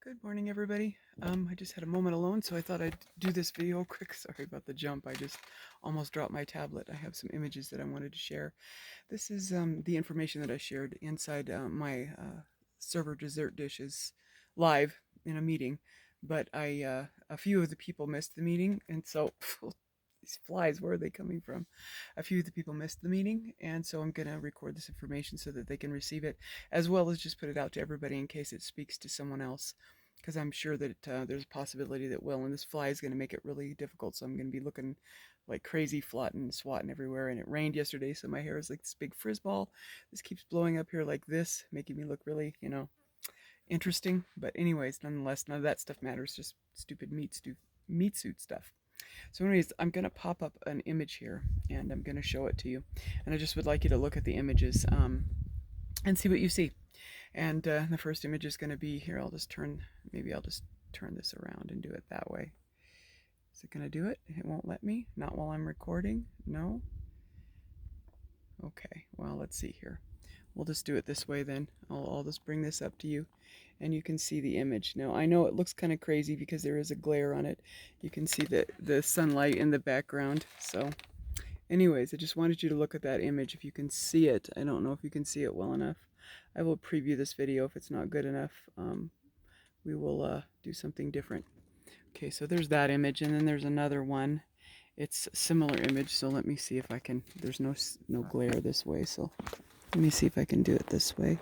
Good morning, everybody. I just had a moment alone, so I thought I'd do this video quick. Sorry about the jump. I just almost dropped my tablet. I have some images that I wanted to share. This is the information that I shared inside my server dessert dishes live in a meeting, but a few of the people missed the meeting, and so these flies, where are they coming from? A few of the people missed the meeting, and so I'm gonna record this information so that they can receive it, as well as just put it out to everybody in case it speaks to someone else, because I'm sure that there's a possibility that will, and this fly is going to make it really difficult, so I'm going to be looking like crazy, flotting and swatting everywhere. And it rained yesterday, so my hair is like this big frisball. This keeps blowing up here like this, making me look really, interesting. But anyways, nonetheless, none of that stuff matters, just stupid meat suit stuff. So anyways, I'm going to pop up an image here, and I'm going to show it to you. And I just would like you to look at the images and see what you see. And the first image is going to be here. Maybe I'll just turn this around and do it that way. Is it going to do it? It won't let me. Not while I'm recording. No. Okay, well, let's see here. We'll just do it this way then. I'll just bring this up to you and you can see the image. Now, I know it looks kind of crazy because there is a glare on it. You can see the sunlight in the background. So anyways, I just wanted you to look at that image if you can see it. I don't know if you can see it well enough. I will preview this video if it's not good enough. We will do something different. Okay, so there's that image, and then there's another one. It's a similar image, so let me see if I can. There's no glare this way, so let me see if I can do it this way.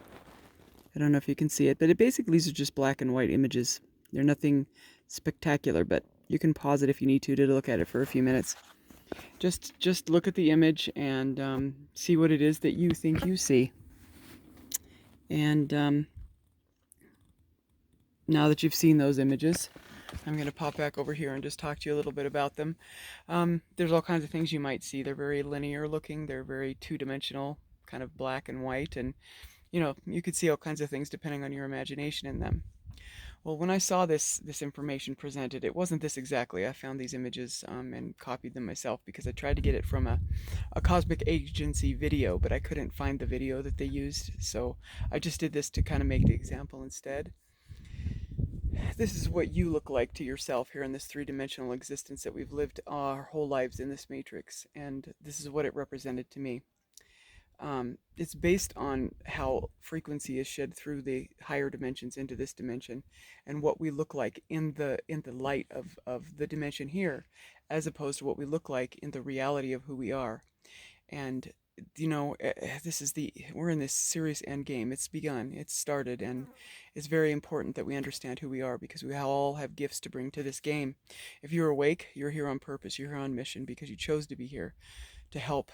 I don't know if you can see it, but basically these are just black and white images. They're nothing spectacular, but you can pause it if you need to look at it for a few minutes. Just look at the image and see what it is that you think you see. And now that you've seen those images, I'm going to pop back over here and just talk to you a little bit about them. There's all kinds of things you might see. They're very linear looking. They're very two-dimensional, kind of black and white. And, you could see all kinds of things depending on your imagination in them. Well, when I saw this information presented, it wasn't this exactly. I found these images and copied them myself because I tried to get it from a Cosmic Agency video, but I couldn't find the video that they used. So I just did this to kind of make the example instead. This is what you look like to yourself here in this three-dimensional existence that we've lived our whole lives in this matrix, and this is what it represented to me. It's based on how frequency is shed through the higher dimensions into this dimension, and what we look like in the light of the dimension here, as opposed to what we look like in the reality of who we are. And we're in this serious end game. It's begun, it's started, and it's very important that we understand who we are, because we all have gifts to bring to this game. If you're awake, you're here on purpose, you're here on mission because you chose to be here to help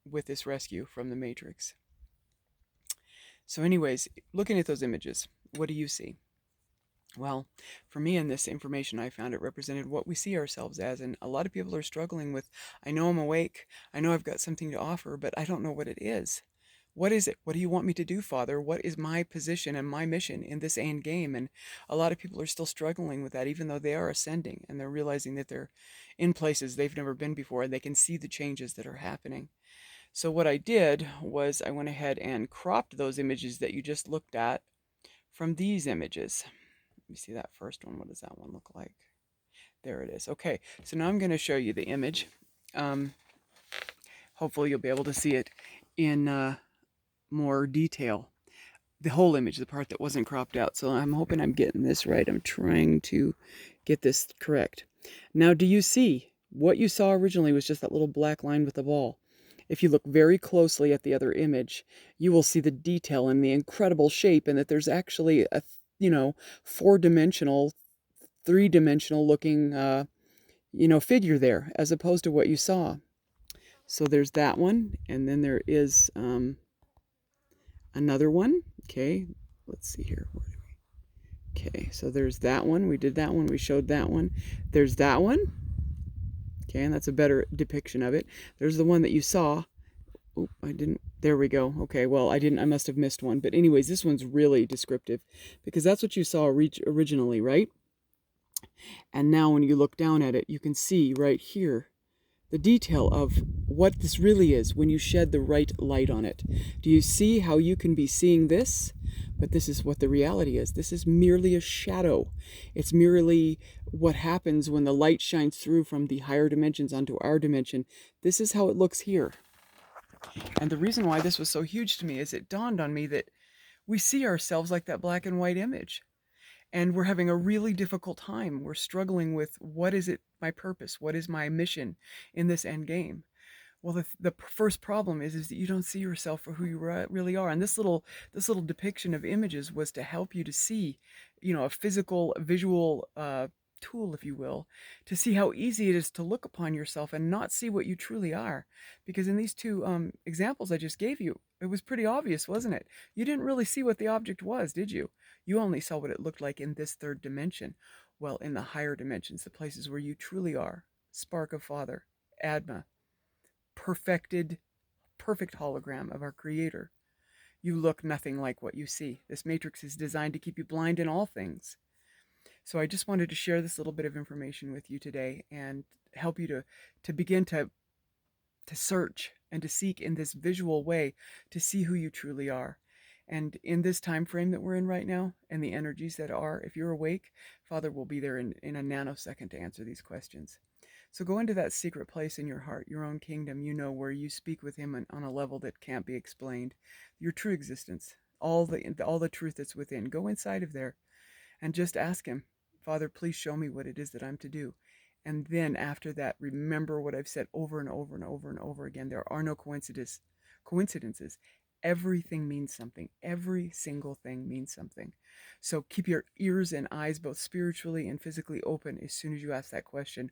with this rescue from the Matrix. So anyways, looking at those images, what do you see? Well, for me, in this information I found, it represented what we see ourselves as, and a lot of people are struggling with, I know I'm awake, I know I've got something to offer, but I don't know what it is. What is it? What do you want me to do, Father? What is my position and my mission in this end game? And a lot of people are still struggling with that, even though they are ascending, and they're realizing that they're in places they've never been before, and they can see the changes that are happening. So what I did was I went ahead and cropped those images that you just looked at from these images. Let me see that first one. What does that one look like? There it is. Okay, so now I'm going to show you the image. Hopefully you'll be able to see it in more detail. The whole image, the part that wasn't cropped out. So I'm hoping I'm getting this right. I'm trying to get this correct. Now, do you see? What you saw originally was just that little black line with the ball. If you look very closely at the other image, you will see the detail and the incredible shape, and that there's actually a, four-dimensional, three-dimensional looking, figure there, as opposed to what you saw. So there's that one, and then there is another one. Okay, let's see here. Okay, so there's that one. We did that one. We showed that one. There's that one. Okay, and that's a better depiction of it. There's the one that you saw. Oh, I didn't. There we go. Okay, well, I must have missed one. But anyways, this one's really descriptive because that's what you saw originally, right? And now when you look down at it, you can see right here the detail of what this really is when you shed the right light on it. Do you see how you can be seeing this? But this is what the reality is. This is merely a shadow. It's merely what happens when the light shines through from the higher dimensions onto our dimension. This is how it looks here. And the reason why this was so huge to me is it dawned on me that we see ourselves like that black and white image. And we're having a really difficult time. We're struggling with, what is it, my purpose? What is my mission in this end game? Well, the first problem is that you don't see yourself for who you really are. And this little depiction of images was to help you to see, a physical, visual tool, if you will, to see how easy it is to look upon yourself and not see what you truly are. Because in these two examples I just gave you, it was pretty obvious, wasn't it? You didn't really see what the object was, did you? You only saw what it looked like in this third dimension. Well, in the higher dimensions, the places where you truly are, Spark of Father, Adma, perfect hologram of our Creator, you look nothing like what you see. This matrix is designed to keep you blind in all things. So I just wanted to share this little bit of information with you today and help you to begin to search and to seek in this visual way to see who you truly are. And in this time frame that we're in right now, and the energies that are, if you're awake, Father will be there in a nanosecond to answer these questions. So go into that secret place in your heart, your own kingdom, where you speak with him on a level that can't be explained. Your true existence, all the truth that's within. Go inside of there and just ask him, Father, please show me what it is that I'm to do. And then after that, remember what I've said over and over and over and over again. There are no coincidences. Everything means something. Every single thing means something. So keep your ears and eyes both spiritually and physically open as soon as you ask that question,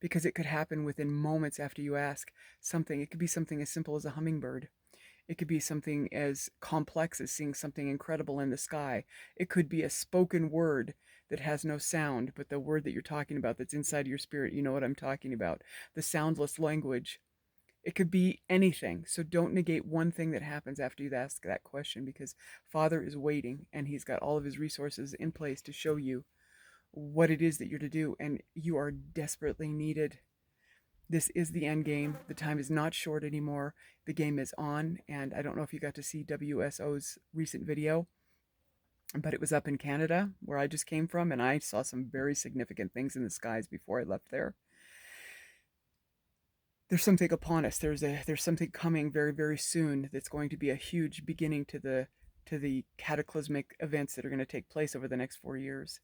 because it could happen within moments after you ask something. It could be something as simple as a hummingbird. It could be something as complex as seeing something incredible in the sky. It could be a spoken word that has no sound, but the word that you're talking about that's inside your spirit, you know what I'm talking about. The soundless language. It could be anything. So don't negate one thing that happens after you've asked that question, because Father is waiting and he's got all of his resources in place to show you what it is that you're to do, and you are desperately needed. This is the end game. The time is not short anymore. The game is on, and I don't know if you got to see WSO's recent video, but it was up in Canada, where I just came from, and I saw some very significant things in the skies before I left there. There's something upon us. There's something coming very, very soon that's going to be a huge beginning to the cataclysmic events that are going to take place over the next 4 years.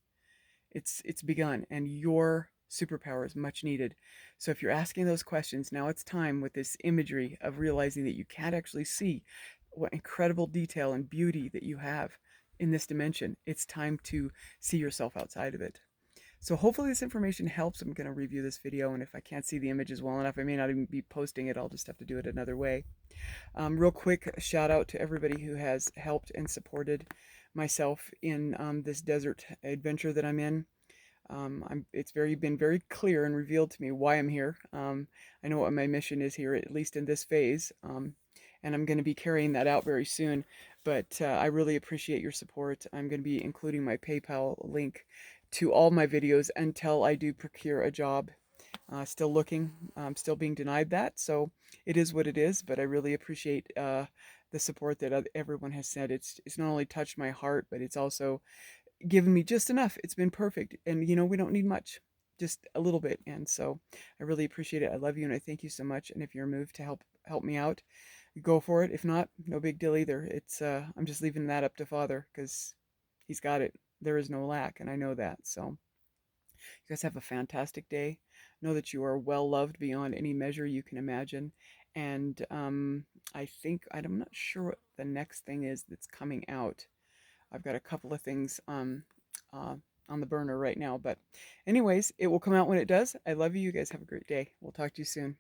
It's begun, and your superpower is much needed. So if you're asking those questions, now it's time, with this imagery of realizing that you can't actually see what incredible detail and beauty that you have in this dimension. It's time to see yourself outside of it. So hopefully this information helps. I'm going to review this video, and if I can't see the images well enough, I may not even be posting it. I'll just have to do it another way. Real quick shout out to everybody who has helped and supported myself in this desert adventure that I'm in. It's been very clear and revealed to me why I'm here. I know what my mission is here, at least in this phase, and I'm going to be carrying that out very soon. But I really appreciate your support. I'm going to be including my PayPal link to all my videos until I do procure a job. Still looking, still being denied that, so it is what it is. But I really appreciate the support that everyone has said. It's not only touched my heart, but it's also given me just enough. It's been perfect. And we don't need much, just a little bit. And so I really appreciate it. I love you and I thank you so much. And if you're moved to help me out, go for it. If not, no big deal either. It's I'm just leaving that up to Father, because he's got it. There is no lack, and I know that. So you guys have a fantastic day. Know that you are well loved beyond any measure you can imagine. And I'm not sure what the next thing is that's coming out. I've got a couple of things on the burner right now. But anyways, it will come out when it does. I love you. You guys have a great day. We'll talk to you soon.